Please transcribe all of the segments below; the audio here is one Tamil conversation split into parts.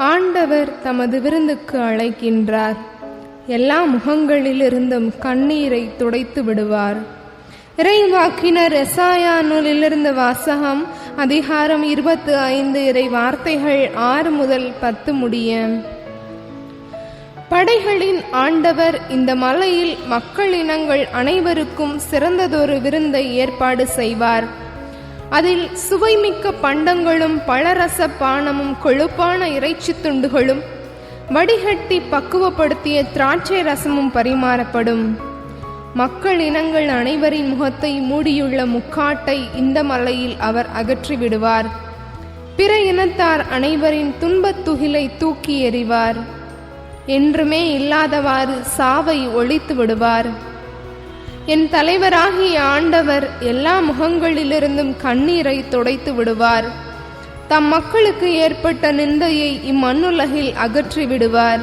ஆண்டவர் தமது விருந்துக்கு அழைக்கின்றார். எல்லா முகங்களிலிருந்தும் கண்ணீரை துடைத்து விடுவார். இறைவாக்கினர் எசாயா நூலிலிருந்து வாசகம். அதிகாரம் 25, இறை வார்த்தைகள் 6 முதல் 10 முடிய. படைகளின் ஆண்டவர் இந்த மலையில் மக்கள் இனங்கள் அனைவருக்கும் சிறந்ததொரு விருந்தை ஏற்பாடு செய்வார். அதில் சுவைமிக்க பண்டங்களும் பழரச பானமும் கொழுப்பான இறைச்சி துண்டுகளும் வடிகட்டி பக்குவப்படுத்திய திராட்சை ரசமும் பரிமாறப்படும். மக்கள் இனங்கள் அனைவரின் முகத்தை மூடியுள்ள முக்காட்டை இந்த மலையில் அவர் அகற்றிவிடுவார். பிற இனத்தார் அனைவரின் துன்பத் துகிலை தூக்கி எறிவார். என்றுமே இல்லாதவாறு சாவை ஒழித்து விடுவார். என் தலைவராகிய ஆண்டவர் எல்லா முகங்களிலிருந்தும் கண்ணீரை துடைத்து விடுவார். தம் மக்களுக்கு ஏற்பட்ட நிந்தையை இம்மண்ணுலகில் அகற்றி விடுவார்.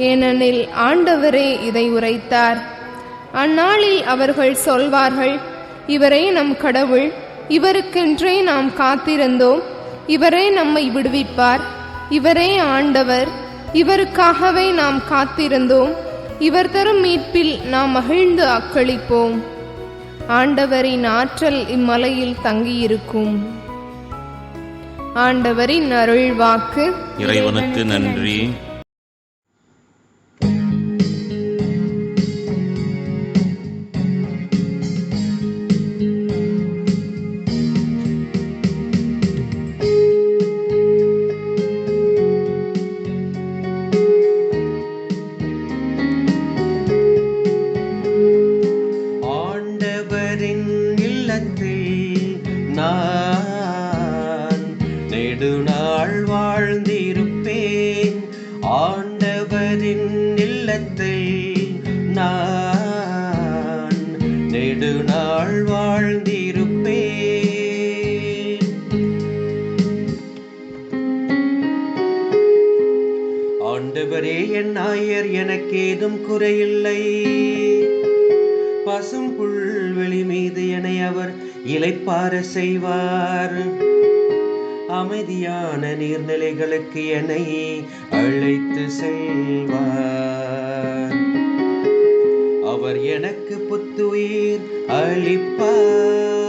ஏனெனில் ஆண்டவரே இதை உரைத்தார். அந்நாளில் அவர்கள் சொல்வார்கள், இவரே நம் கடவுள், இவருக்கென்றே நாம் காத்திருந்தோம், இவரே நம்மை விடுவிப்பார், இவரே ஆண்டவர், இவருக்காகவே நாம் காத்திருந்தோம், இவர் தரும் மீட்பில் நாம் மகிழ்ந்து அக்களிப்போம். ஆண்டவரின் ஆற்றல் இம்மலையில் தங்கியிருக்கும். ஆண்டவரின் அருள் வாக்கு. இறைவனுக்கு நன்றி. நான் நெடுநாள் வாழ்ந்திருப்பேன். ஆண்டவரின் இல்லத்தில் நான் நெடுநாள் வாழ்ந்திருப்பேன். ஆண்டவரே என் நாயர், எனக்கேதும் குறையில்லை. பசும் புல்வெளி மீது என்னை அவர் இளைப்பாற செய்வார். அமைதியான நீர்நிலைகளுக்கு என்னை அழைத்து செல்வார். அவர் எனக்கு புத்துயிர் அளிப்பார்.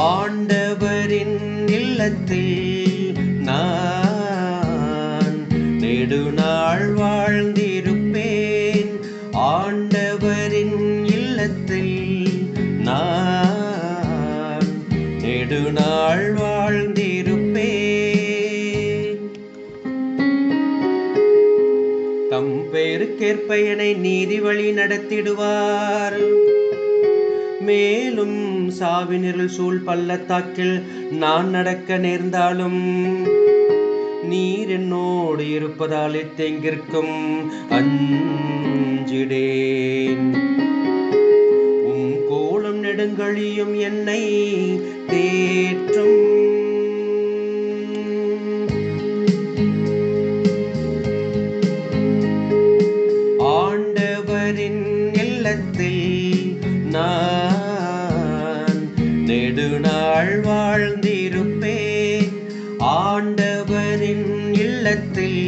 ஆண்டவரின் இல்லத்தில் நான் நெடுநாள் வாழ்ந்திருப்பேன். ஆண்டவரின் இல்லத்தில் நான் நெடுநாள் வாழ்ந்திருப்பேன். தம் பெயருக்கேற்ப என்னை நீதி வழி நடத்திடுவார். மேலும் சாவினிருள் சூழ் பள்ளத்தாக்கில் நான் நடக்க நேர்ந்தாலும் நீர் என்னோடு இருப்பதால் எத்தெங்கிற்கும் அஞ்சிடேன். உம் கோலும் நெடுங்கழியும் என்னை தேற்றும். ஆண்டவரின் இல்லத்தில் நான் நெடுநாள் வாழ்ந்திருப்பேன். ஆண்டவரின் இல்லத்தில்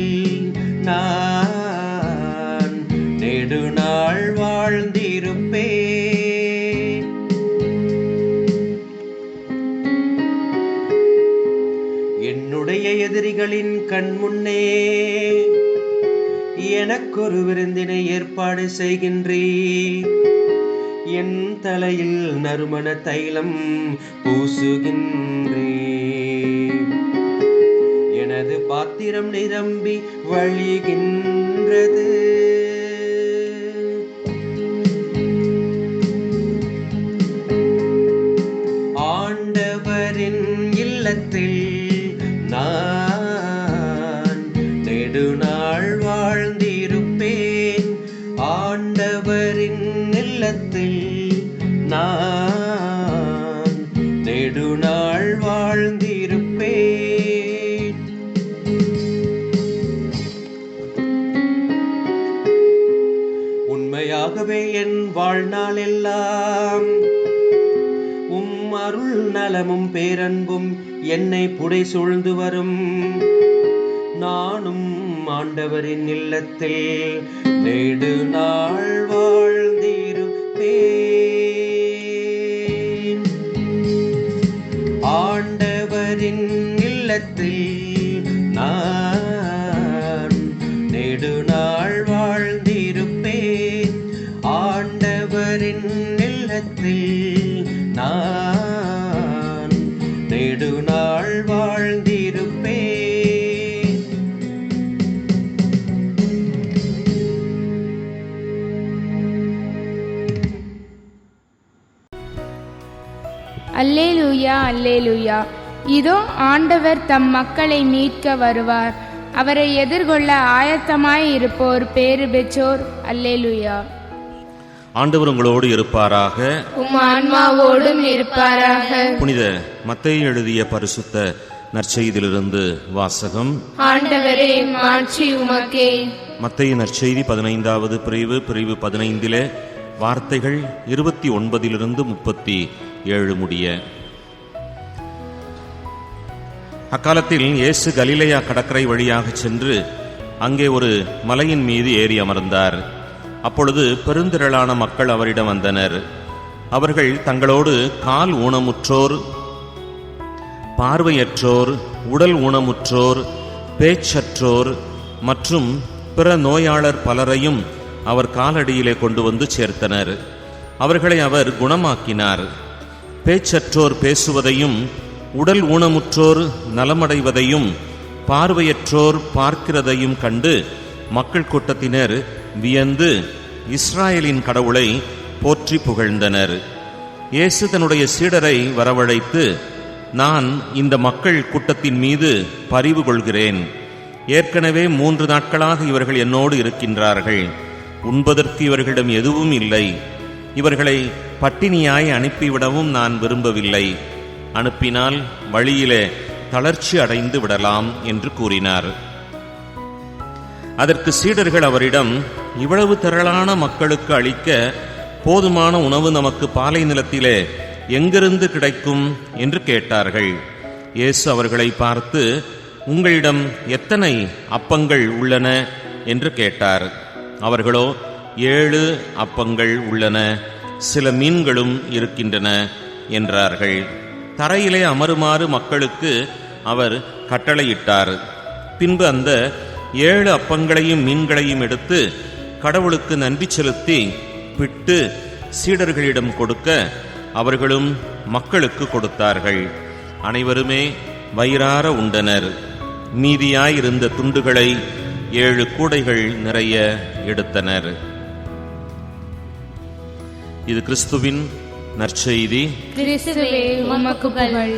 நான் நெடுநாள் வாழ்ந்திருப்பேன். என்னுடைய எதிரிகளின் கண் முன்னே எனக்கொரு விருந்தினை ஏற்பாடு செய்கின்றீர். என் தலையில் நறுமண தைலம் பூசுகின்றேன். எனது பாத்திரம் நிரம்பி வழிகின்றது. ஆண்டவரின் இல்லத்தில் நான் நெடுநாள் வாழ்ந்திருப்பேன். ஆண்டவரின் இல்லத்தில் நான் நெடுநாள் வாழ்ந்திருப்பேன். உண்மையாகவே என் வாழ்நாள் எல்லாம் உம் அருள் நலமும் பேரன்பும் என்னை புடை சூழ்ந்து வரும். நானும் ஆண்டவரின் இல்லத்தில் நெடு நாள் வாழ்ந்திருப்பேன். ஆண்டவரின் இல்லத்தில் நான் நெடு நாள் வாழ்ந்திருப்பேன். ஆண்டவரின் இல்லத்தில் நான் நெடு நாள் வாழ்ந்திருப்பேன். அல்லேலூயா, அல்லேலூயா. இதோ ஆண்டவர் தம் மக்களை மீட்க வருவார். அவரை எதிர்கொள்ள ஆயத்தமாய் இருப்போர் பேறு பெற்றோர். அல்லேலூயா. ஆண்டவர் உங்களோடு இருப்பாராக. உம் ஆன்மாவோடும் இருப்பாராக. புனித மத்தேயு எழுதிய பரிசுத்த நற்செய்தியிலிருந்து வாசகம். ஆண்டவரே, மாட்சி உமக்கே. மத்தேயு நற்செய்தி 15வது பிரிவு 15 வார்த்தைகள் 29 37 முடிய. அக்காலத்தில் இயேசு கலிலேயா கடற்கரை வழியாக சென்று அங்கே ஒரு மலையின் மீது ஏறி அமர்ந்தார். அப்பொழுது பெருந்திரளான மக்கள் அவரிடம் வந்தனர். அவர்கள் தங்களோடு கால் ஊனமுற்றோர், பார்வையற்றோர், உடல் ஊனமுற்றோர், பேச்சற்றோர் மற்றும் பிற நோயாளர் பலரையும் அவர் காலடியிலே கொண்டு வந்து சேர்த்தனர். அவர்களை அவர் குணமாக்கினார். பேச்சற்றோர் பேசுவதையும், உடல் ஊனமுற்றோர் நலமடைவதையும், பார்வையற்றோர் பார்க்கிறதையும் கண்டு மக்கள் கூட்டத்தினர் வியந்து இஸ்ராயலின் கடவுளை போற்றி புகழ்ந்தனர். இயேசு தன்னுடைய சீடரை வரவழைத்து, நான் இந்த மக்கள் கூட்டத்தின் மீது பரிவு கொள்கிறேன். ஏற்கனவே 3 நாட்களாக இவர்கள் என்னோடு இருக்கின்றார்கள். உண்பதற்கு இவர்களிடம் எதுவும் இல்லை. இவர்களை பட்டினியாய் அனுப்பிவிடவும் நான் விரும்பவில்லை. அனுப்பினால் வழியிலே தளர்ச்சி அடைந்து விடலாம் என்று கூறினார். அதற்கு சீடர்கள் அவரிடம், இவ்வளவு திரளான மக்களுக்கு அளிக்க போதுமான உணவு நமக்கு பாலை நிலத்திலே எங்கிருந்து கிடைக்கும் என்று கேட்டார்கள். இயேசு அவர்களை பார்த்து, உங்களிடம் எத்தனை அப்பங்கள் உள்ளன என்று கேட்டார். அவர்களோ, 7 அப்பங்கள் உள்ளன, சில மீன்களும் இருக்கின்றன என்றார்கள். தரையிலே அமருமாறு மக்களுக்கு அவர் கட்டளையிட்டார். பின்பு அந்த 7 அப்பங்களையும் மீன்களையும் எடுத்து கடவுளுக்கு நன்றி செலுத்தி பிட்டு சீடர்களிடம் கொடுக்க அவர்களும் மக்களுக்கு கொடுத்தார்கள். அனைவருமே வயிறார உண்டனர். மீதியாயிருந்த துண்டுகளை 7 கூடைகள் நிறைய எடுத்தனர். இது கிறிஸ்துவின் நற்செய்தி. கிறிஸ்துவே, உமக்கு புகழ்.